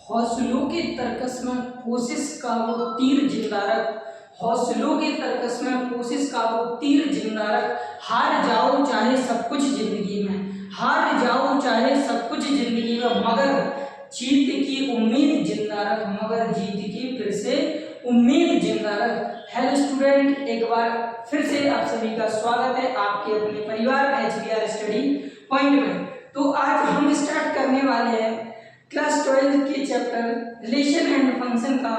हौसलों के तर्कस में कोशिश का वो तीर जिंदा रख, हौसलों के तर्कस में कोशिश का वो तीर जिंदा रख। हार जाओ चाहे सब कुछ जिंदगी में, हार जाओ चाहे सब कुछ जिंदगी में, मगर जीत की उम्मीद जिंदा रख, मगर जीत की फिर से उम्मीद जिंदा रख। हेलो स्टूडेंट, एक बार फिर से आप सभी का स्वागत है आपके अपने परिवार HBR स्टडी पॉइंट में। तो आज हम स्टार्ट करने वाले हैं क्लास 12 के चैप्टर रिलेशन एंड फंक्शन का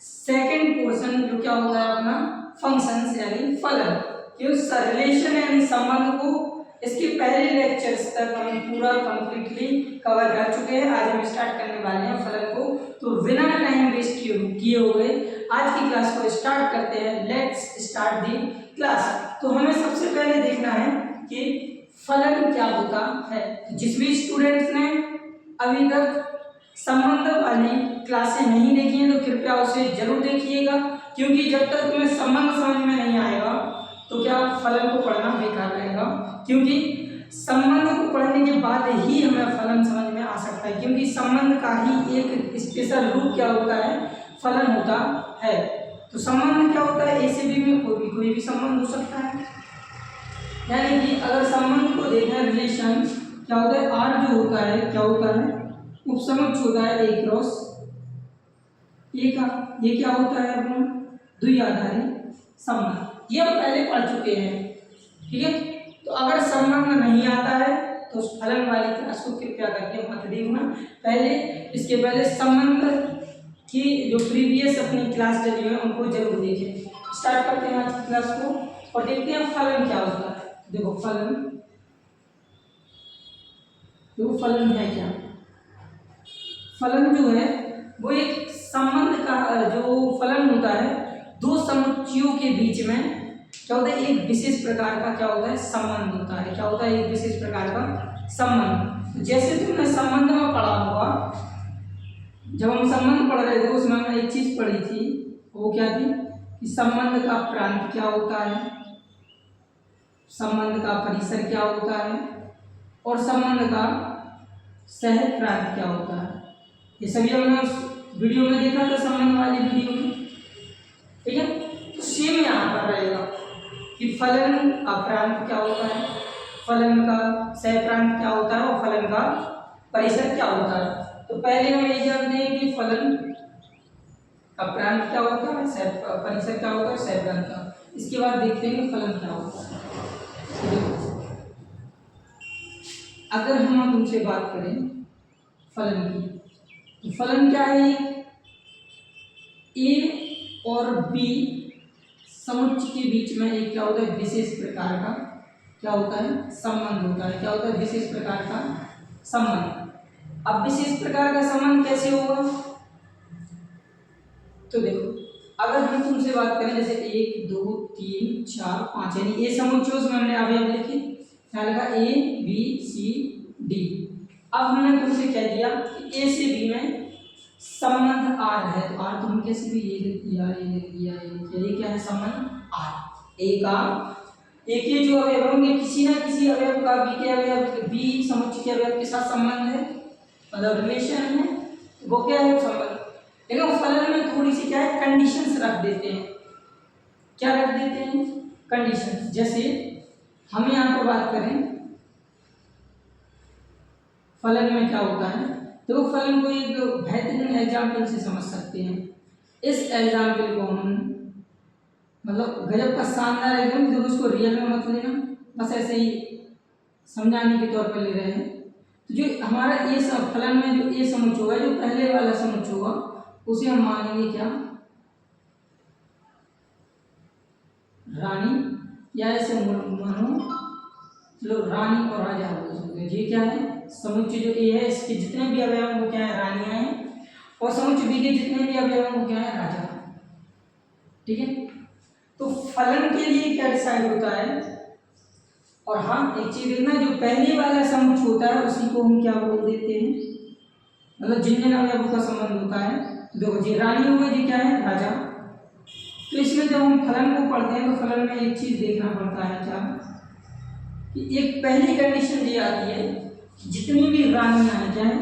सेकंड पोर्शन, जो क्या होता है अपना फंक्शंस यानी फलन। क्यों रिलेशन यानी संबंध को इसके पहले लेक्चर्स तक हम पूरा कंप्लीटली कवर कर चुके हैं। आज हम स्टार्ट करने वाले हैं फलन को। तो बिना टाइम वेस्ट किए हुए आज की क्लास को स्टार्ट करते हैं। Let's start the class. तो हमें सबसे पहले देखना है कि फलन क्या होता है। जिस भी स्टूडेंट्स ने अभी तक संबंध वाली क्लासें नहीं देखी हैं तो कृपया उसे जरूर देखिएगा, क्योंकि जब तक तुम्हें संबंध समझ में नहीं आएगा तो क्या फलन को पढ़ना बेकार रहेगा। क्योंकि संबंध को पढ़ने के बाद ही हमें फलन समझ में आ सकता है, क्योंकि संबंध का ही एक स्पेशल रूप क्या होता है, फलन होता है। तो संबंध क्या होता है, ए से बी में कोई भी संबंध हो सकता है। यानी कि अगर संबंध को देखें, रिलेशन क्या होता है, आर जो होता है क्या होता है, उपसमुच्चय होता है ए क्रॉस ए का। ये क्या होता है अपना द्विआधारी संबंध। ये हम पहले पढ़ चुके हैं, ठीक है। तो अगर संबंध नहीं आता है तो उस फलन वाली क्लास को कृपया करके मत देखना। पहले इसके पहले संबंध की जो प्रीवियस अपनी क्लास चली है उनको जरूर देखें। स्टार्ट करते हैं आज की क्लास को और देखते हैं फलन क्या होता है। देखो फलन है क्या। फलन जो है वो एक संबंध का जो फलन होता है, दो समुच्चयों के बीच में क्या होता है, एक विशेष प्रकार का क्या होता है, संबंध होता है। क्या होता है, एक विशेष प्रकार का संबंध। जैसे तुमने संबंध में पढ़ा होगा, जब हम संबंध पढ़ रहे थे उसमें हमने एक चीज पढ़ी थी, वो क्या थी कि संबंध का प्रांत क्या होता है, संबंध का परिसर क्या होता है और संबंध का सह प्रांत क्या होता है। ये सभी हमने उस वीडियो में देखा था, संबंध वाली वीडियो में, ठीक है। तो सेम यहाँ पर रहेगा कि फलन का प्रांत क्या होता है, फलन का सह प्रांत क्या होता है और फलन का परिसर क्या होता है। तो पहले हम ये जानते हैं कि फलन का प्रांत क्या होता है, सह परिसर क्या होता है, सह प्रांत का। इसके बाद देखते हैं कि फलन क्या होता है। अगर हम तुमसे बात करें फलन की, तो फलन क्या है, ए और बी समुच्चय के बीच में एक क्या होता है, विशेष प्रकार का क्या होता है, संबंध होता है। क्या होता है, विशेष प्रकार का संबंध। अब विशेष प्रकार का संबंध कैसे होगा, तो देखो अगर हम तुमसे बात करें जैसे 1 2 3 4 5 यानी ए समुच्चयों में हमने अवयव लिखे, क्या लिखा A B C D। अब हमने तुमसे कह दिया कि ए से बी में संबंध आर है, तो आर तुम कैसे भी ये लिख दिया, ये क्या है, संबंध आर। ए के जो अवयव होंगे किसी ना किसी अवयव का बी के अवयव, बी समुच्चय के अवयव के साथ संबंध है, मतलब रिलेशन है, वो क्या है, संबंध। लेकिन फलन में थोड़ी सी क्या है, कंडीशंस रख देते हैं। क्या रख देते हैं, कंडीशंस। जैसे हम यहाँ पर बात करें फलन में क्या होता है, तो फलन को एक बेहतरीन एग्जाम्पल से समझ सकते हैं। इस एग्जाम्पल को हम मतलब गजब का शानदार एग्जाम्पल, देखो उसको रियल में मत लेना, बस ऐसे ही समझाने के तौर पर ले रहे हैं। तो जो हमारा ये फलन में जो ए समुच्चय होगा, जो पहले वाला समुच्चय होगा, उसे हम मानेंगे क्या, रानी, या ऐसे मानो चलो रानी और राजा हो सकते। ये क्या है, समुच्चय जो ए है इसके जितने भी अवयव हैं वो क्या है, रानियां हैं, और समुच्चय बी के जितने भी अवयव हैं वो क्या है, राजा, ठीक है। तो फलन के लिए क्या डिसाइड होता है, और हाँ एक चीज देखना, जो पहले वाला समुच्चय होता है उसी को हम क्या बोल देते हैं, मतलब जिन जिन अवयवों का संबंध होता है। देखो जी रानी हो गई, जी क्या है, राजा। तो इसमें जब हम फलन को पढ़ते हैं तो फलन में एक चीज देखना पड़ता है क्या, कि एक पहली कंडीशन ये आती है, जितनी भी रानियां हैं, क्या है,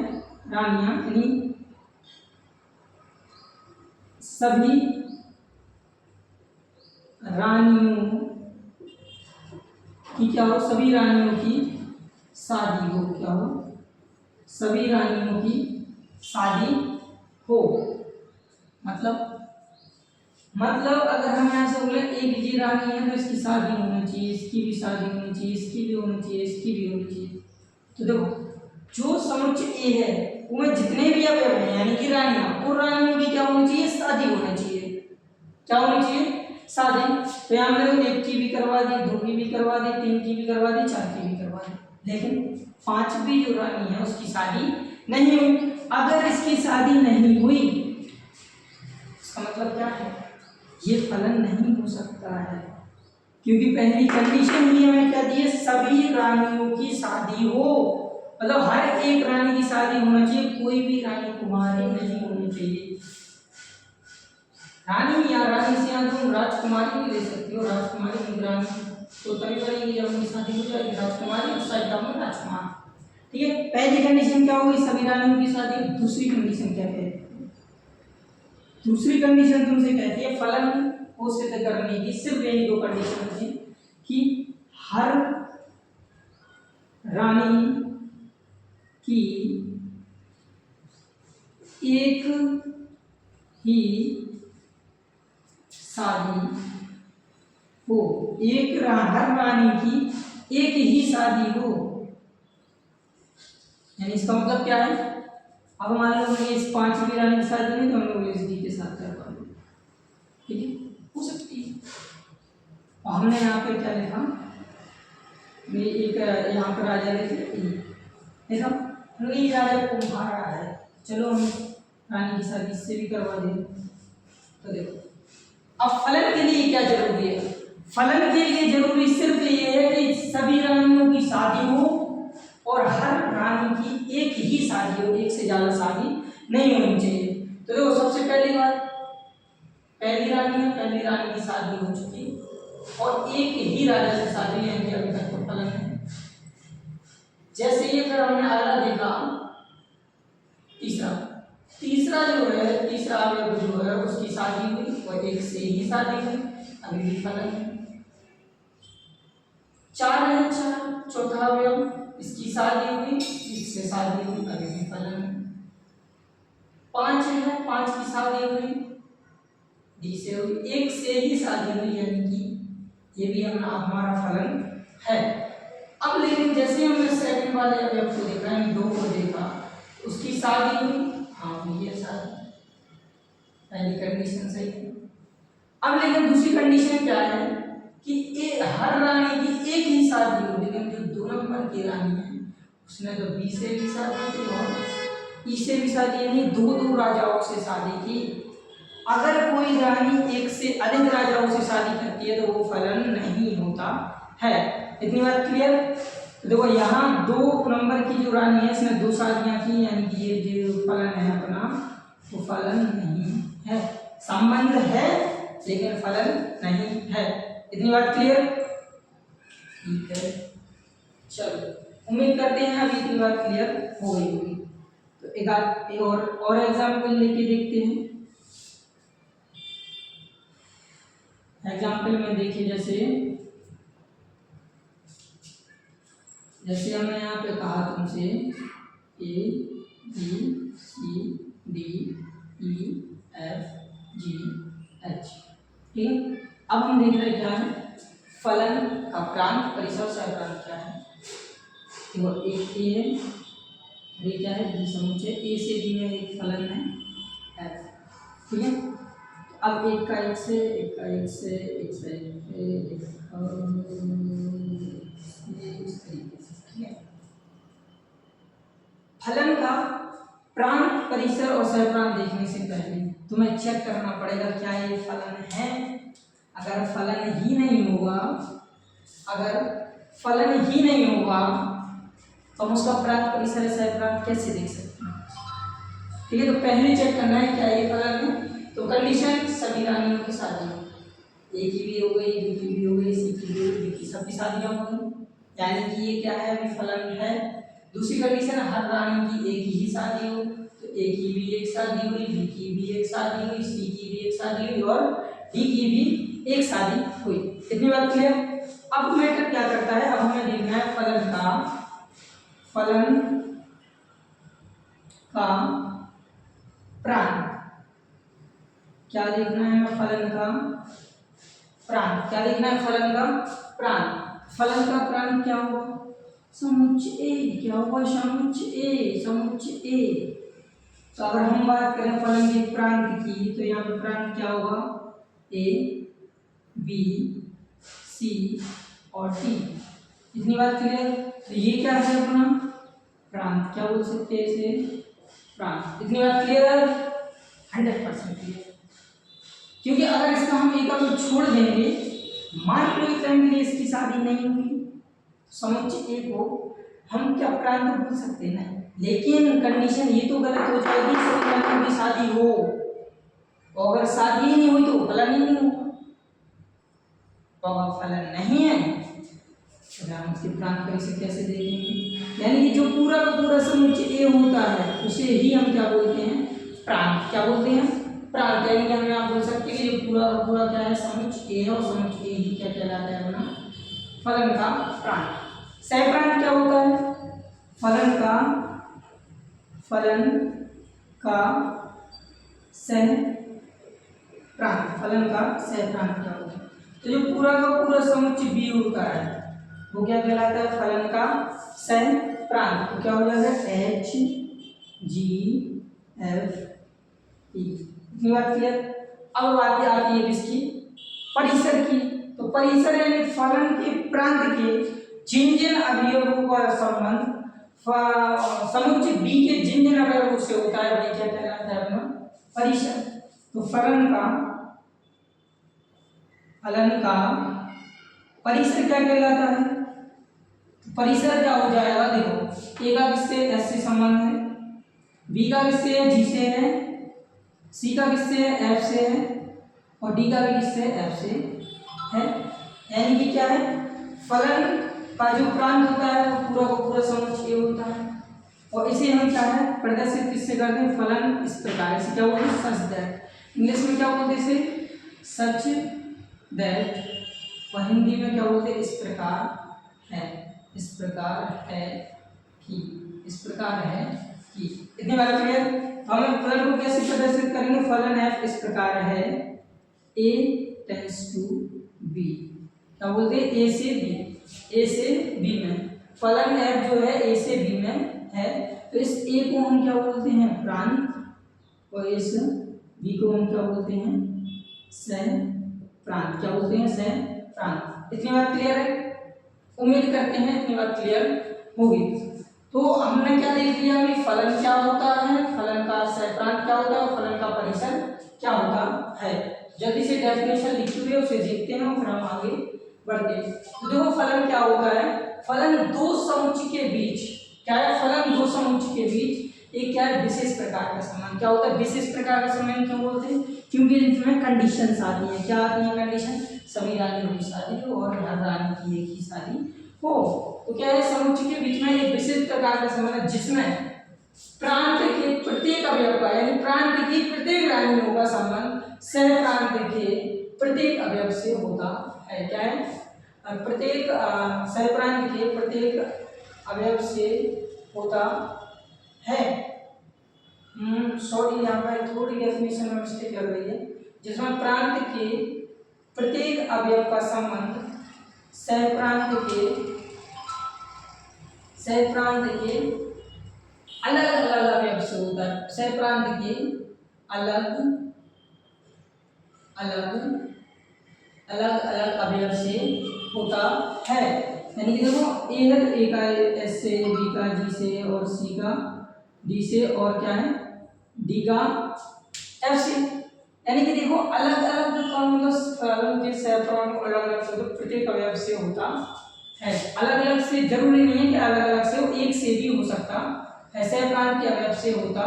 रानियां यानी सभी रानियों की क्या हो, सभी रानियों की शादी हो, क्या हो, सभी रानियों की शादी हो। मतलब अगर हम यहाँ से बोले एक जी रानी है तो इसकी शादी होनी चाहिए, इसकी भी शादी होनी चाहिए, इसकी भी होनी चाहिए, इसकी भी होनी चाहिए। तो देखो जो समुच्चय ए है उसमें जितने भी अवयव हैं यानी कि रानियां, उन रानियों की क्या होनी चाहिए, शादी होनी चाहिए। क्या होनी चाहिए, शादी। तो यहाँ पे एक की भी करवा दी, दो की भी करवा दी, तीन की भी करवा दी, चार की भी करवा दी, लेकिन पांचवी जो रानी है उसकी शादी नहीं हुई। अगर इसकी शादी नहीं हुई इसका मतलब क्या है, ये फलन नहीं हो सकता है, क्योंकि पहली कंडीशन ही हमें क्या दी है, सभी रानियों की शादी हो। मतलब हर एक रानी की शादी होना चाहिए, कोई भी रानी कुमारी नहीं होनी चाहिए। रानी या रानी से यहाँ तुम राजकुमारी भी ले सकती हो, राजकुमारी की रानी तो तभी बनेगी जब उनकी शादी हो जाएगी, राजकुमारी उस साइड का राजकुमार। ठीक है, पहली कंडीशन क्या होगी, सभी रानियों की शादी। दूसरी कंडीशन क्या है, दूसरी कंडीशन तुमसे कहती है फलन को सिद्ध करने की, सिर्फ यही दो कंडीशन है कि हर रानी की एक ही शादी हो, हर रानी की एक ही शादी हो। यानी इसका मतलब क्या है, अब मान लो मैंने इस पांचवी रानी की शादी नहीं तो हम लोग इस डी के साथ कर पाएंगे, ठीक है, हो सकती है। और हमने यहाँ पे क्या लिखा, मैं एक यहाँ पर राजा लिखे देखा, ये राजा कुम्हारा है, चलो हम रानी की शादी इससे भी करवा दें। तो देखो अब फलन के लिए क्या जरूरी है, फलन के लिए जरूरी सिर्फ ये है कि सभी रानियों की शादी हो और हर रानी की एक ही शादी हो, एक से ज्यादा शादी नहीं होनी चाहिए। तो देखो सबसे पहली बात, पहली रानी है, पहली रानी की शादी हो चुकी और एक ही राजा से शादी है, अभी तक तो फलन है। जैसे ये फिर हमने अगला देखा तीसरा जो है, तीसरा अवयव जो है उसकी शादी हुई और एक से ही शादी हुई, अभी भी फलन है। चार है, चार चौथा अवयव, इसकी शादी हुई, इससे शादी हुई, अभी भी फलन है। पांच है, पांच की शादी हुई, डी से हुई, एक से ही शादी हुई, यानी कि ये भी हमारा फलन है। अब लेकिन जैसे हमने सेकंड वाले अवयव को देखा, यानी दो को देखा, उसकी शादी हुई, हाँ हुई है शादी, पहली कंडीशन सही है। अब लेकिन दूसरी कंडीशन क्या है कि हर रानी की एक ही शादी हो, लेकिन जो दो नंबर की रानी है उसने तो बी से भी शादी की और ई से भी शादी, यानी दो राजाओं से शादी की। अगर कोई रानी एक से अधिक राजाओं से शादी करती है तो वो फलन नहीं होता है। इतनी बात क्लियर। देखो यहाँ दो नंबर की जो रानी है इसने दो शादियां की, यानी कि ये जो फलन है अपना वो फलन नहीं है, संबंध है लेकिन फलन नहीं है। इतनी बात क्लियर, ठीक है। चलो उम्मीद करते हैं अभी इतनी बात क्लियर हो गई होगी। तो एक और एग्जाम्पल लेके देखते हैं। एग्जाम्पल में देखिए, जैसे हमने यहाँ पे कहा तुमसे A B C D E F G H, ठीक है। अब हम देख रहे क्या है, फलन का प्रांत परिसर सहप्रांत क्या है। देखो एक ए है, ये क्या है, बी समुच्चय, ए से बी में एक फलन है एफ, ठीक है। अब एक का एक से, एक का एक से, एक से एक इस तरीके से, ठीक है। फलन का प्रांत परिसर और सहप्रांत देखने से पहले तुम्हें चेक करना पड़ेगा क्या ये फलन है। अगर फलन ही नहीं होगा, अगर फलन ही नहीं होगा तो हम उसका प्रांत परिसर सहप्रांत कैसे देख सकते हैं, ठीक है। तो पहले चेक करना है क्या ये फलन है। तो कंडीशन सभी रानियों की शादी, ए की भी हो गई, बी की भी हो गई, सी की भी हो गई, डी की सबकी शादियां हो गई, यानी कि ये क्या है, अभी फलन है। दूसरी कंडीशन हर रानी की एक ही शादी हो, तो ए की भी एक शादी हुई, बी की भी एक शादी हुई, सी की भी एक शादी हुई और डी की भी एक शादी हुई। इतनी बात क्लियर। अब मैटर क्या करता है, अब हमें देखना है फलन का प्रांत। क्या देखना है, फलन का प्रांत। क्या देखना है, फलन का प्रांत। फलन का प्रांत क्या होगा, समुच्चय ए। क्या होगा, समुच्चय ए, समुच्चय ए। तो अगर हम बात करें फलन के प्रांत की, तो यहाँ पे प्रांत क्या होगा, ए बी सी और डी। इतनी बात क्लियर। तो ये क्या है अपना प्रांत, क्या बोल सकते हैं इसे, प्रांत। इतनी बात क्लियर है, 100% क्लियर। क्योंकि अगर इसका हम एक को छोड़ देंगे, मान लो एक टाइम के लिए इसकी शादी नहीं हुई, समुच्चय ए को हम क्या प्रांत बोल सकते हैं, नहीं। लेकिन कंडीशन ये तो गलत हो जाएगी सभी लड़कों की शादी हो, और अगर शादी ही नहीं हुई तो फलन ही नहीं होगा। तो अगर फलन नहीं है तो हम उसके प्रांत कैसे देखेंगे। यानी कि जो पूरा का पूरा समुच्चय ए होता है उसे ही हम क्या बोलते हैं, प्रांत। क्या बोलते हैं, प्रांत। यानी कि हमें आप बोल सकते हैं कि जो पूरा का पूरा क्या है, समुच्चय ए है, और समुच्चय ए ही क्या कहलाता है अपना फलन का प्रांत। सहप्रांत क्या होता है, फलन का सह प्रांत। फलन का सह प्रांत क्या होता है, तो जो पूरा का पूरा समुच्चय बी होता है वो क्या कहलाता है, फलन का सह प्रांत। तो क्या हो जाएगा, एच जी एफ ई। इतनी बात क्लियर। अब बात आती है किसकी, परिसर की। तो परिसर यानी फलन के प्रांत के जिन जिन अवयवों का संबंध समुच्चय बी के जिन जिन अवयवों से होता है वही क्या कहलाता है अपना परिसर। तो फलन का परिसर क्या कहलाता है, परिसर क्या हो जाएगा, देखो ए का किससे, एस से संबंध है, बी का किससे है, जी से है, सी का किससे है, एफ से है, और डी का भी किससे, एफ से है। यानी कि क्या है, फलन का जो प्रांत होता है वो पूरा का पूरा समुच्चय होता है, और इसे हम क्या है प्रदर्शित किससे करते हैं, फलन इस प्रकार से। क्या बोलते हैं, सच दैट। इंग्लिश में क्या बोलते हैं इसे, सच दैट, और हिंदी में क्या बोलते हैं, इस प्रकार है, इस प्रकार है कि, इस प्रकार है कि। इतनी बात क्लियर। हम फलन को कैसे प्रदर्शित करेंगे, फलन एफ इस प्रकार है, ए टेंड्स टू बी। क्या बोलते हैं, ए से बी, ए से बी में फलन एफ जो है ए से बी में है, तो इस ए को हम क्या बोलते हैं, प्रांत, और इस बी को हम क्या बोलते हैं, सह प्रांत। क्या बोलते हैं, सह प्रांत। इतनी बात क्लियर है, उम्मीद करते हैं इतनी बात क्लियर होगी। तो हमने क्या देख लिया कि फलन क्या होता है, फलन का सह प्रांत क्या होता है, और फलन का परिसर क्या होता है। जल्दी से डेफिनेशन लिखी हुई है उसे देखते हैं और फिर हम आगे बढ़ते हैं। तो देखो फलन क्या होता है, फलन दो समुच्चय के बीच, क्या है, फलन दो समुच्चय के बीच एक क्या है, विशेष प्रकार का संबंध। क्या होता है, विशेष प्रकार का संबंध क्यों बोलते हैं, क्योंकि इसमें कंडीशंस आती है। क्या आती है कंडीशन, सभी रानियों की शादी हो और हर रानी की एक ही शादी हो। तो क्या है, समुच्चय के बीच में एक विशेष प्रकार का संबंध जिसमें प्रांत के प्रत्येक अवयव का, यानी प्रांत की प्रत्येक रानियों का संबंध सह प्रांत के प्रत्येक अवयव से होता है। क्या है, प्रत्येक सह प्रांत के प्रत्येक अवयव से होता है। सॉरी, यहाँ पर थोड़ी डेफिनेशन में मिस्टेक लग रही है, जिसमें प्रांत के प्रत्येक अवयव का संबंध सह प्रांत के अलग अलग अवयव से होता है। सह प्रांत के अलग अलग अवयव से होता है। यानी कि देखो ए है तो ए का एस से, बी का जी से, और सी का डी से, और क्या है डी का एफ से। यानी कि देखो अलग अलग फलन के सह प्रांत अलग अलग से प्रत्येक अवयव से होता है। अलग अलग से जरूरी नहीं है कि अलग अलग से हो, एक से भी हो सकता है। सह प्रांत के अवयव से होता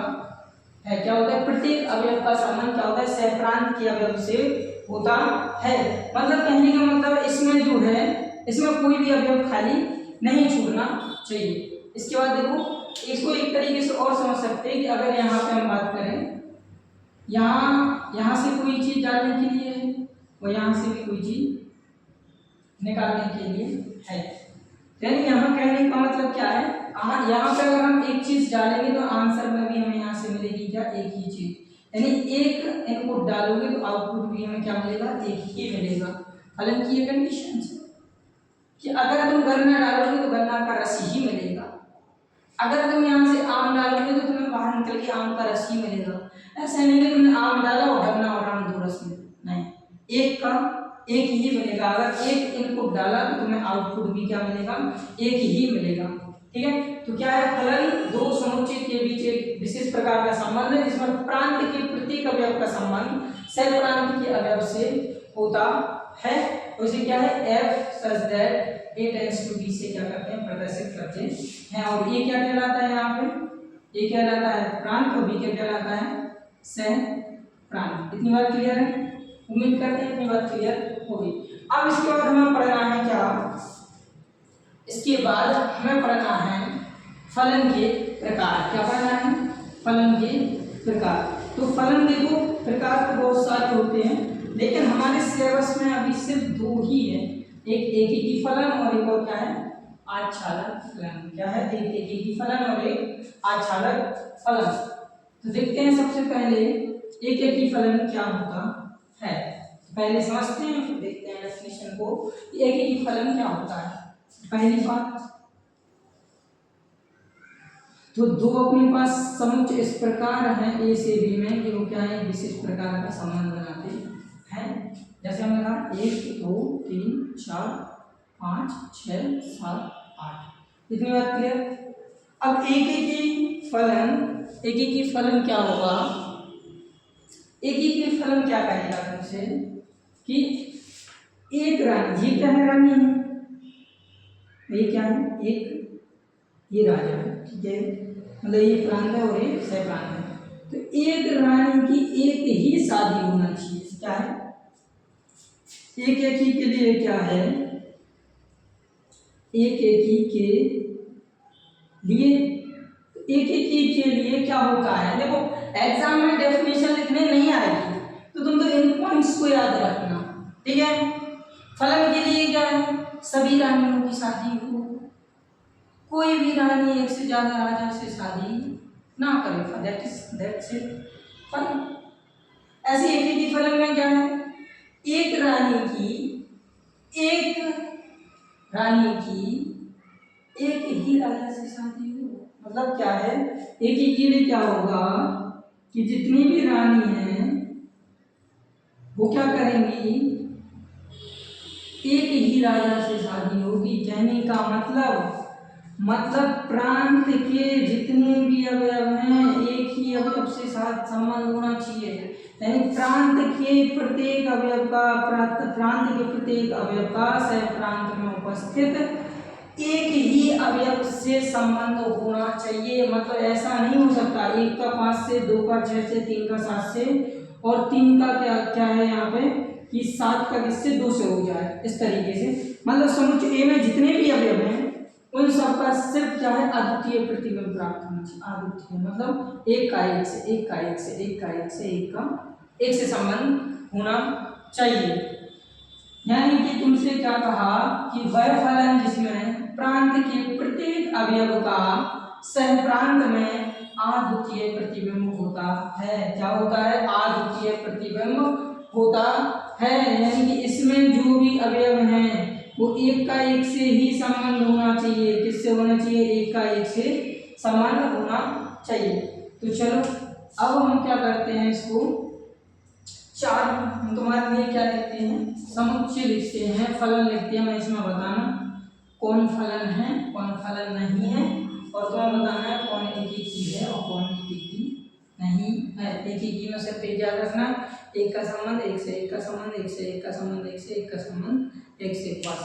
है। क्या होता है, प्रत्येक अवयव का संबंध क्या होता है, सह प्रांत के अवयव से होता है। मतलब कहने का मतलब इसमें जो है, इसमें कोई भी अवयव खाली नहीं छोड़ना चाहिए। इसके बाद देखो इसको एक तरीके से और समझ सकते हैं कि अगर यहाँ पे हम बात करें, यहाँ यहाँ से कोई चीज़ डालने के लिए है और यहाँ से भी कोई चीज़ निकालने के लिए है। यानी यहाँ कहने का मतलब क्या है, यहाँ पे अगर हम एक चीज़ डालेंगे तो आंसर में भी हमें यहाँ से मिलेगी क्या, एक ही चीज़। यानी एक इनपुट डालोगे तो आउटपुट भी हमें क्या मिलेगा, एक ही मिलेगा। फलन की ये कंडीशन है कि अगर तुम गन्ना डालोगे तो गन्ना का रस ही मिलेगा, अगर तुम यहाँ से आम डालोगे तो तुम्हें बाहर निकल के आम का रस ही मिलेगा। ऐसा नहीं कि तुमने आम डाला और गन्ना और आम दो रस मिले, नहीं, एक का एक ही मिलेगा। अगर एक इनपुट डाला तो तुम्हें आउटपुट भी क्या मिलेगा, एक ही मिलेगा। ठीक है, तो क्या है, फलन दो समुच्चय के बीच एक विशेष प्रकार का संबंध है जिसमें प्रांत के प्रत्येक अवयव का संबंध सह प्रांत के अवयव से होता है। उसे क्या है, F such that A tends to B से क्या करते हैं, प्रदर्शित करते हैं। और ये क्या कहलाता है, यहाँ पे ये कहलाता है प्रांत और बी क्या कहलाता है, सह प्रांत। इतनी बात क्लियर है, उम्मीद करते हैं इतनी बात क्लियर होगी। अब इसके बाद हमें पढ़ना है क्या, इसके बाद हमें पढ़ना है फलन के प्रकार। क्या पढ़ना है, फलन के प्रकार। तो फलन देखो प्रकार तो बहुत सारे होते हैं लेकिन हमारे सिलेबस में अभी सिर्फ दो ही है, एक एकीकी फलन और एक और क्या है, आच्छादक फलन। क्या है, एक एकीकी फलन और एक आच्छादक फलन। तो देखते हैं सबसे पहले एक एकीकी फलन क्या होता है, पहले समझते हैं फिर देखते हैं डेफिनेशन को, एक एकीकी फलन क्या होता है। पहली बात तो दो अपने पास समुच्चय इस प्रकार हैं ए से बी में कि वो क्या है, विशेष प्रकार का संबंध बनाते हैं। जैसे हमने कहा 1 2 3 4 5 6 7 8, इतनी बात क्लियर। अब एक ही फलन क्या होगा, एक ही फलन क्या कहेगा तुमसे कि एक रानी, ये क्या है, रानी है, ये क्या है, एक ये राजा है, ठीक है, मतलब ये प्रांत है और ये सह प्रांत है। तो एक रानी की एक ही शादी होना चाहिए। क्या है, एक ही के लिए क्या है, एक ही के लिए, एक ही के लिए क्या होता है, देखो एग्जाम में डेफिनेशन लिखने नहीं आएगी तो तुम तो इन पॉइंट्स को याद रखना। ठीक है, फलन के लिए क्या है, सभी रानियों की शादी हो, कोई भी रानी एक से ज्यादा राजा से शादी ना करे, दैट्स इट फलन। ऐसे एक ही फलन में क्या है, एक रानी की एक ही राजा से शादी हो, मतलब क्या है, एक ही के लिए क्या होगा कि जितनी भी रानी हैं वो क्या करेंगी, एक ही राजा से शादी होगी। कहने का मतलब प्रांत के जितने भी अवयव हैं एक ही अवयव से साथ संबंध होना चाहिए। यानी प्रांत के प्रत्येक अवयव का सह प्रांत में उपस्थित एक ही अवयव से संबंध होना चाहिए। मतलब ऐसा नहीं हो सकता 1 का 5 से, 2 का 6 से, 3 का 7 से और 3 का क्या है यहाँ पे कि 7 का किससे 2 से हो जाए, इस तरीके से। मतलब समुच्चय ए में जितने भी अवयव हैं उन सबका सिर्फ क्या है, अद्वितीय प्रतिबिंब प्राप्त होना चाहिए। अद्वितीय मतलब एक का एक से संबंध होना चाहिए। यानी कि तुमसे क्या कहा कि वह फलन जिसमें प्रांत के प्रत्येक अवयव का सह प्रांत में अद्वितीय प्रतिबिंब होता है। क्या होता है, अद्वितीय प्रतिबिंब होता है। यानी कि इसमें जो भी अवयव हैं वो एक का एक से ही संबंध होना चाहिए। किससे होना चाहिए, एक का एक से संबंध होना चाहिए। तो चलो अब हम क्या करते हैं, इसको चार हम तुम्हारे लिए क्या लिखते हैं, समुच्चय लिखते हैं, फलन लिखते हैं। मैं इसमें बताना कौन फलन है कौन फलन नहीं है, और तुम्हें बताना है कौन एकीकी है और कौन एकीकी नहीं है। एकीकी में सिर्फ एक याद रखना, एक का संबंध एक से, एक का संबंध एक से, एक का संबंध एक से, एक का संबंध एक से, बस।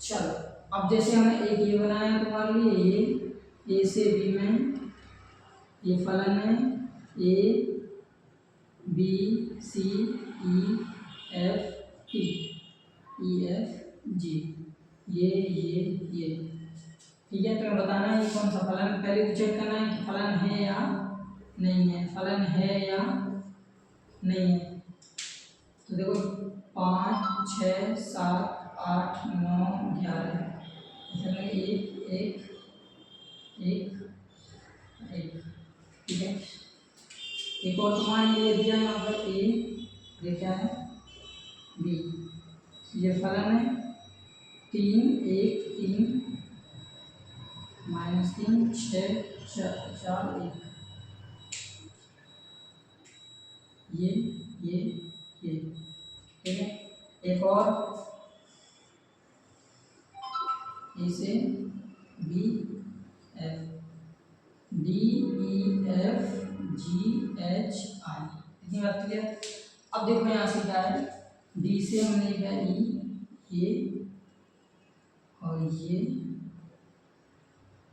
चलो अब जैसे हमने एक ये बनाया तुम्हारे लिए, ये ए से बी में ये फलन है, ए बी सी ई एफ जी, ये ठीक है। तो बताना है ये कौन सा फलन, पहले तो चेक करना है कि फलन है या नहीं है, फलन है या नहीं है। तो देखो 5 6 7 8 9 11 इसमें एक एक एक एक, ठीक है। एक और तुम्हारे ये दिया यहाँ पर ए, ये क्या है बी, ये फलन है 3 1 3 -3 6 4 1, ये ठीक है। एक और ए से B F D E F G H I, इतनी बात क्लियर। अब देखो यहाँ से क्या है, डी से हमने लिखा ई, ये और ये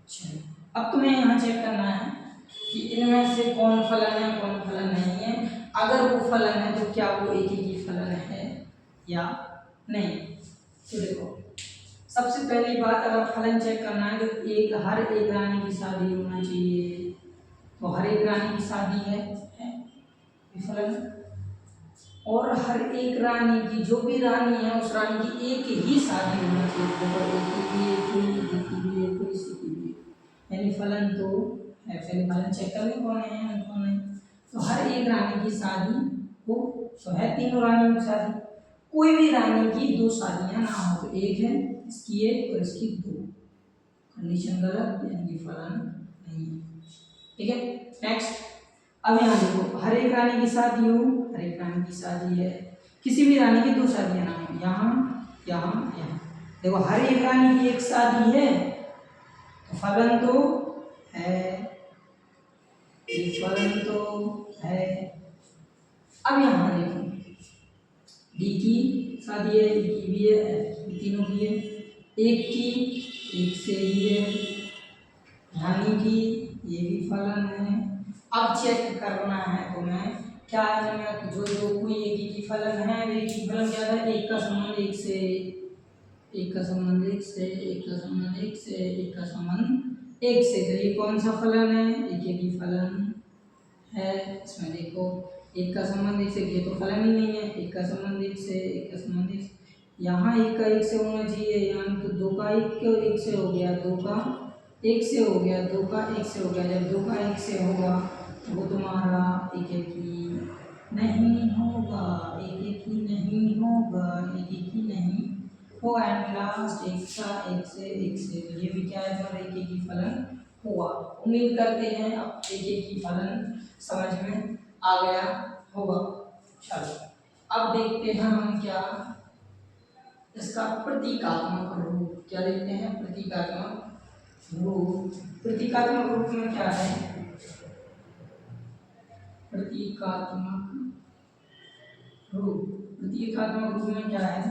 6। अब तुम्हें यहाँ चेक करना है कि इनमें से कौन फलन है कौन फलन नहीं है। अगर वो फलन है तो क्या वो एक ही फलन है या नहीं। तो देखो सबसे पहली बात, अगर फलन चेक करना है तो हर एक रानी की शादी होना चाहिए। तो हर एक रानी की शादी है ये फलन, और हर एक रानी की, जो भी रानी है उस रानी की एक ही शादी होना चाहिए। यानी फलन तो है, पहले फलन चेक कर ले कौन है कौन नहीं। तो हर एक रानी की शादी हो, तो है तीनों रानियों की शादी। कोई भी रानी की दो शादियां ना हो, तो एक है इसकी एक और इसकी दो, कंडीशन गलत, यानी फलन नहीं है, ठीक है। नेक्स्ट, अब यहाँ देखो हर एक रानी की शादी हो, हर एक रानी की शादी है, किसी भी रानी की दो शादियां ना हो, यहाँ यहाँ यहाँ। देखो हर एक रानी की एक शादी है तो फलन तो है, ये फलन तो है। अब यहाँ देखो डी की शादी है, ई की भी है, एफ की, तीनों की है। एक की एक से ही है, रानी की ये भी फलन है। अब चेक करना है तुम्हें क्या है, जो जो कोई एक ही की फलन है, वे एक ही फलन क्या है, एक का संबंध एक से, एक का संबंध एक से, एक का संबंध एक से, एक का संबंध एक से। तो ये कौन सा फलन है, एक ही फलन है। इसमें देखो एक का संबंध एक से, ये तो फलन ही नहीं है। एक का संबंध एक से, एक का संबंध एक से, यहाँ एक का एक से होना चाहिए, यहाँ तो दो का एक से हो गया, दो का एक से हो गया, दो का एक से हो गया। जब दो का एक से होगा तो वो तुम्हारा एक एक ही नहीं होगा, एक एक ही नहीं होगा, एक एक ही नहीं होगा। एंड लास्ट एक का एक से, एक से, तो ये भी क्या है, मतलब एक एक ही फलन हुआ। उम्मीद करते हैं अब एक एक ही फलन समझ में आ गया होगा। चलो अब देखते हैं हम क्या इसका प्रतीकात्मक रूप, क्या देखते हैं प्रतीकात्मक रूप। प्रतीकात्मक रूप में क्या है, प्रतीकात्मक रूप, प्रतीकात्मक रूप में क्या है,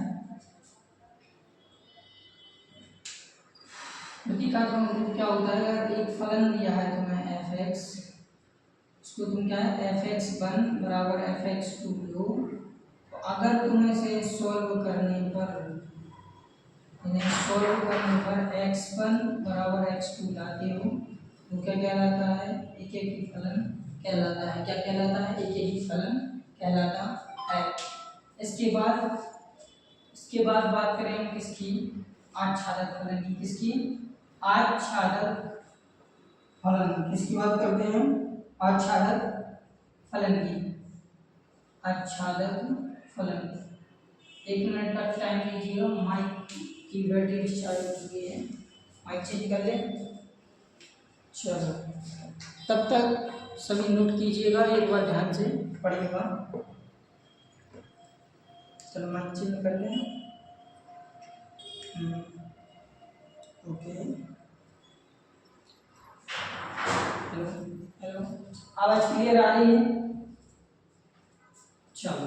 प्रतीकात्मक रूप क्या होता है, अगर एक फलन दिया है तुम्हें एफ एक्स, उसको तुम क्या है एफ एक्स वन बराबर एफ एक्स टू लो, तो अगर तुम इसे सॉल्व करने पर, इन्हें सॉल्व करने पर एक्स वन बराबर एक्स टू लाते हो तो क्या कहलाता है, एक एक ही फलन कहलाता है। क्या कहलाता है, एक एक ही फलन कहलाता है। इसके बाद बात करें हम किसकी, आच्छादक फलन की। किसकी, आच्छादक फलन, किसकी बात करते हैं, आच्छादक फलन की। आच्छादक फलन, 1 मिनट का टाइम लीजिएगा, माइक की बैटरी चार्ज हो चुकी है, माइक चेंज कर ले। चलो तब तक सभी नोट कीजिएगा, एक बार ध्यान से पढ़िएगा। चलो माइक चेंज कर लें। ओके, हेलो हेलो, आवाज क्लियर आ रही है। चलो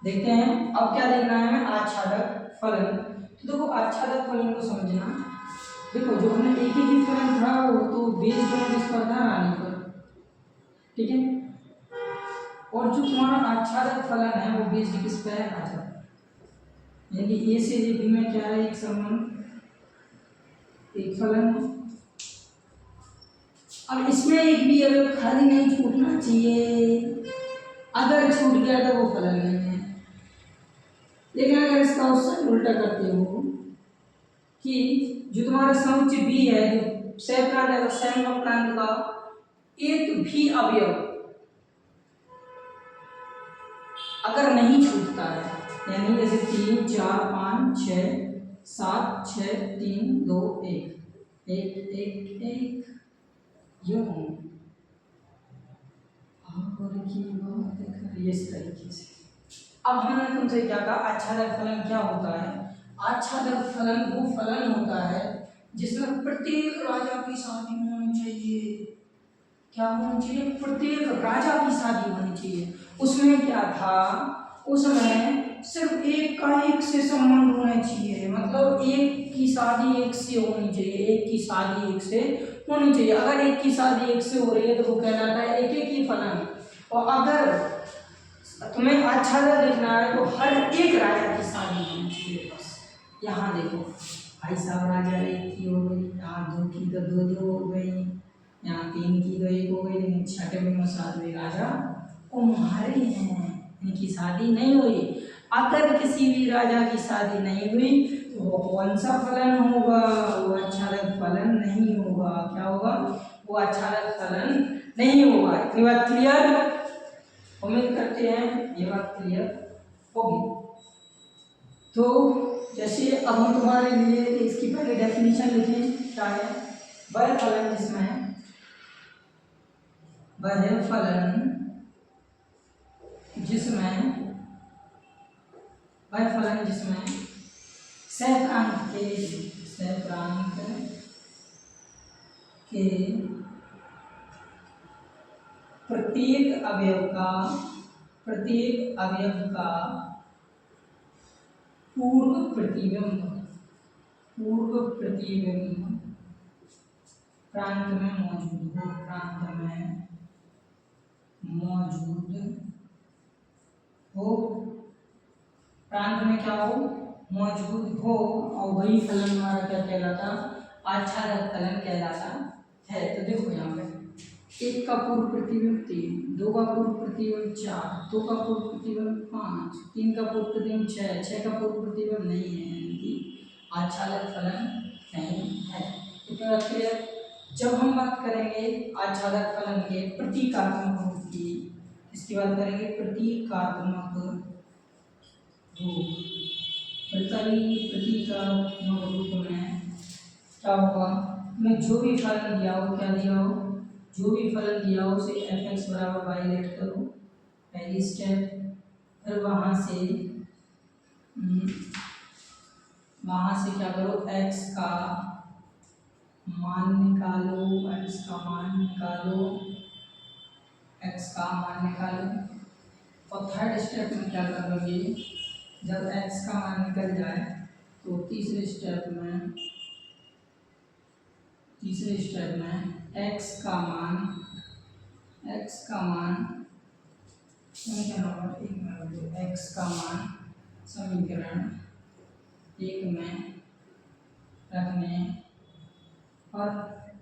देखते हैं अब क्या देखना है हमें, आच्छादक फलन। तो देखो आच्छादक फलन को समझना, देखो जो हमने एक ही फलन था वो तो बेस्ड ऑन किस पर था, रानी पर, ठीक है। और जो तुम्हारा आच्छादक फलन है वो बेस्ड किस पर है, आच्छादक, यानी ए से बी में क्या है, एक संबंध, एक फलन। अब इसमें एक भी अगर खाली नहीं छूटना चाहिए, अगर छूट गया तो वो फलन नहीं है। लेकिन अगर इसका क्वेश्चन उल्टा करते हो कि जो तुम्हारा समुच्चय बी है, जो सह प्रांत है, सह प्रांत का एक भी अवयव अगर नहीं छूटता है, यानी जैसे 3 4 5 6 7 6 3 2 1 1 1 1 यूं और की बात कर इस तरीके से। अब हमने तुमसे क्या कहा, आच्छादक फलन क्या होता है? आच्छादक फलन वो फलन होता है जिसमें प्रत्येक राजा की शादी होनी चाहिए। क्या होनी चाहिए? प्रत्येक राजा की शादी होनी चाहिए। उसमें क्या था, उसमें सिर्फ एक का एक से संबंध होना चाहिए, मतलब एक की शादी एक से होनी चाहिए, एक की शादी एक से होनी चाहिए। अगर एक की शादी एक से हो रही है तो वो कहलाता है एक एक ही फलन। और अगर तुम्हें आच्छादक लिखना है तो हर एक राजा की शादी होनी चाहिए। बस यहाँ देखो भाई साहब, राजा एक की हो गई, यहाँ दो की तो दो दो हो गई, यहाँ 3 की तो 1 हो गई, लेकिन छठे में 7वें राजा कुम्हारे हैं, इनकी शादी नहीं हुई। अगर किसी भी राजा की शादी नहीं हुई तो वो कौन सा फलन होगा? वो आच्छादक फलन नहीं होगा। क्या होगा? वो आच्छादक फलन नहीं होगा। इतनी बात क्लियर? उम्मीद करते हैं ये बात क्लियर होगी। तो जैसे अब हम तुम्हारे लिए इसकी पहले डेफिनेशन लिखें, क्या है? वह फलन जिसमें सहप्रांत के प्रत्येक अवयव का पूर्व प्रतिबिंब प्रांत में मौजूद हो, प्रांत में क्या हो? मौजूद हो। और वही फलन हमारा क्या कहलाता? आच्छादक फलन कहलाता है। तो देखो यहाँ पे 1 का पूर्व प्रतिबिंब 3, 2 का पूर्व प्रतिबिंब 4, 2 का पूर्व प्रतिबिंब 5, 3 का पूर्व प्रतिबिंब 6, 6 का पूर्व प्रतिबिंब नहीं है, यानी कि आच्छादक फलन नहीं है। इतना क्लियर? जब हम बात करेंगे आच्छादक फलन के प्रतीकात्मक रूप की, इसकी बात करेंगे प्रतीकात्मक रूप। प्रतीकात्मक रूप में क्या होगा? मैं जो भी फलन दिया हो, क्या दिया हो? जो भी फलन दिया हो उसे fx बराबर y लेट करो, पहली स्टेप। फिर वहाँ से क्या करो? x का मान निकालो, और थर्ड स्टेप में क्या करोगे? जब x का मान निकल जाए तो तीसरे स्टेप में x का मान समीकरण 1 में रखने, और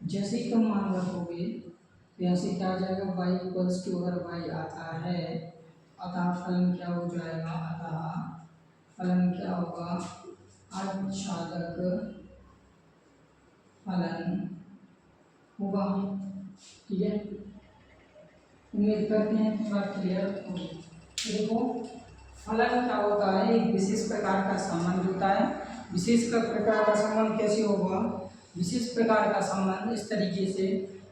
जैसे ही तुम मान रखोगे तो यहाँ से क्या आ जाएगा? y इक्वल्स टू, अगर y आता है अतः फलन क्या हो जाएगा? फलन क्या होगा? आच्छादक फलन होगा। ठीक है, उम्मीद करते हैं कि बात क्लियर होगी। देखो फलन क्या होता है? एक विशेष प्रकार का संबंध होता है। विशेष प्रकार का संबंध कैसे होगा? विशेष प्रकार का संबंध इस तरीके से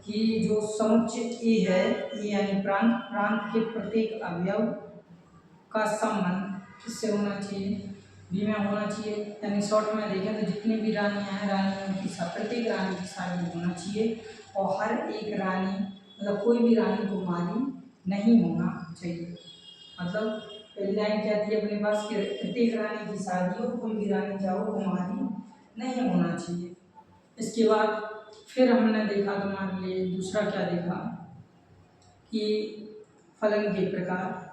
कि जो समुच्चय ए है, ए यानी प्रांत के प्रत्येक अवयव का संबंध किससे होना चाहिए? बी में होना चाहिए। यानी शॉर्ट में देखें तो जितनी भी रानियां हैं, रानियों की प्रत्येक रानी की शादी होना चाहिए, और हर एक रानी, मतलब कोई भी रानी कुमारी नहीं होना चाहिए। मतलब पहली लाइन कहती है अपने पास कि प्रत्येक रानी की शादी हो, कोई भी रानी क्या हो? कुमारी नहीं होना चाहिए। इसके बाद फिर हमने देखा तुम्हारे लिए दूसरा क्या देखा कि फलन के प्रकार।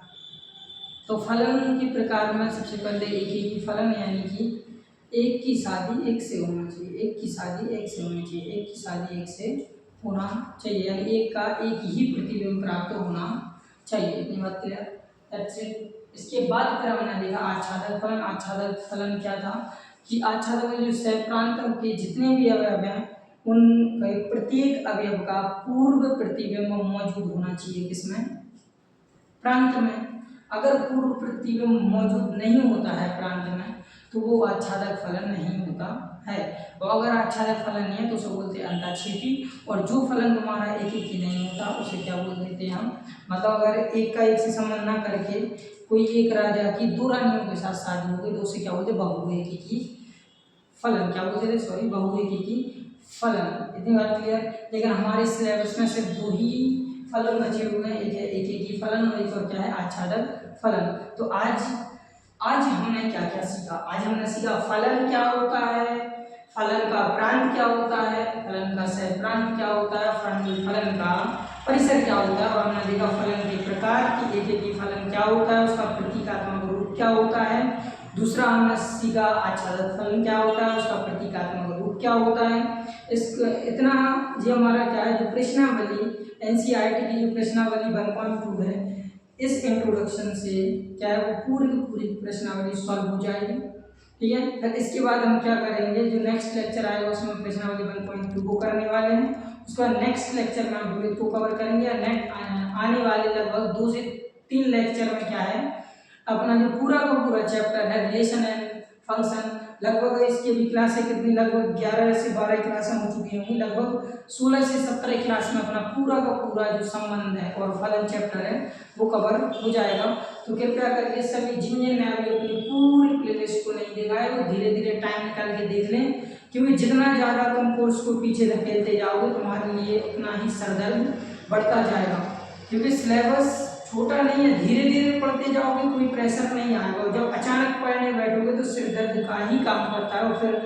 तो फलन के प्रकार में सबसे पहले एक ही फलन, यानी कि एक की शादी एक से होना चाहिए, एक की शादी एक से होनी चाहिए, एक की शादी एक से होना चाहिए, यानी एक का एक ही प्रतिबिंब प्राप्त होना चाहिए। इतनी बात क्लियर, दैट्स इट। इसके बाद फिर हमने देखा आच्छादक फलन। आच्छादक फलन क्या था कि आच्छादक में जो सहप्रांतों के जितने भी अवयव हैं उन प्रत्येक अवयव का पूर्व प्रतिबिंब मौजूद होना चाहिए। किसमें? प्रांत में। अगर पूर्व प्रतिबिंब मौजूद नहीं होता है प्रांत में तो वो आच्छादक फलन नहीं होता है। और अगर आच्छादक फलन नहीं है तो उसे बोलते हैं अंतःक्षेपी। और जो फलन तुम्हारा एक एक ही नहीं होता उसे क्या बोल देते हैं हम, मतलब अगर एक का एक से संबंध ना करके कोई एक राजा की दो रानियों के साथ शादी हो गई तो उसे क्या बोलते हैं, बहुएकी फलन। क्या बोलते थे? सॉरी, बहुएकी फलन। इतनी बात क्लियर। लेकिन हमारे सिलेबस में सिर्फ दो ही फलन बचे हुए हैं, एक है एकेकी फलन और एक और क्या है, आच्छादक फलन। तो आज हमने क्या क्या सीखा? आज हमने सीखा फलन क्या होता है, फलन का प्रांत क्या होता है, फलन का सहप्रांत क्या होता है, फलन का परिसर क्या होता है, और हमने देखा फलन के प्रकार की एकेकी फलन क्या होता है, उसका प्रतीकात्मक रूप क्या होता है। दूसरा हमने सीखा आच्छादक फलन क्या होता है, उसका प्रतीकात्मक रूप क्या होता है। इतना ये हमारा क्या है, जो प्रश्नावली एनसीईआरटी की जो प्रश्नावली 1.2 है, इस इंट्रोडक्शन से क्या है वो पूरी की पूरी प्रश्नावली सॉल्व हो जाएगी। ठीक है, फिर इसके बाद हम क्या करेंगे, जो नेक्स्ट लेक्चर आएगा उसमें प्रश्नावली 1.2 को करने वाले हैं। उसका नेक्स्ट लेक्चर में हम विविध को कवर करेंगे। आने वाले लगभग 2 से 3 लेक्चर में क्या है, अपना जो पूरा का पूरा चैप्टर है रिलेशन एंड फंक्शन, लगभग इसके भी क्लासें कितनी, लगभग 11 से 12 क्लासें हो चुकी होंगी, लगभग 16 से 17 क्लास में अपना पूरा का पूरा जो संबंध है और फलन चैप्टर है वो कवर हो जाएगा। तो कृपया करके सभी जिन ने अभी अपनी पूरी प्लेलिस्ट को नहीं देखा है वो धीरे धीरे टाइम निकाल के देख लें, क्योंकि जितना ज़्यादा तुम कोर्स को पीछे धकेलते जाओगे तुम्हारे लिए उतना ही सरदर्द बढ़ता जाएगा। क्योंकि सिलेबस छोटा नहीं है, धीरे धीरे पढ़ते जाओगे कोई प्रेशर नहीं आएगा। और जब अचानक पढ़ने बैठोगे तो सिर दर्द का ही काम करता है और फिर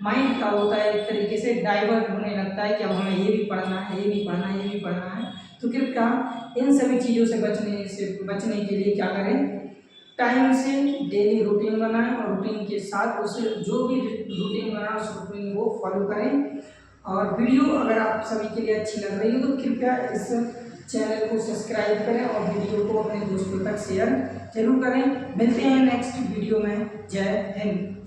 माइंड क्या होता है, एक तरीके से डाइवर्ट होने लगता है कि अब हमें ये भी पढ़ना है, ये भी पढ़ना है, ये भी पढ़ना है। तो कृपया इन सभी चीज़ों से बचने के लिए क्या करें, टाइम से डेली रूटीन बनाएं और रूटीन के साथ उसे जो भी रूटीन बनाएं उस रूटीन को फॉलो करें। और वीडियो अगर आप सभी के लिए अच्छी लग रही है तो कृपया इस चैनल को सब्सक्राइब करें और वीडियो को अपने दोस्तों तक शेयर जरूर करें। मिलते हैं नेक्स्ट वीडियो में। जय हिंद।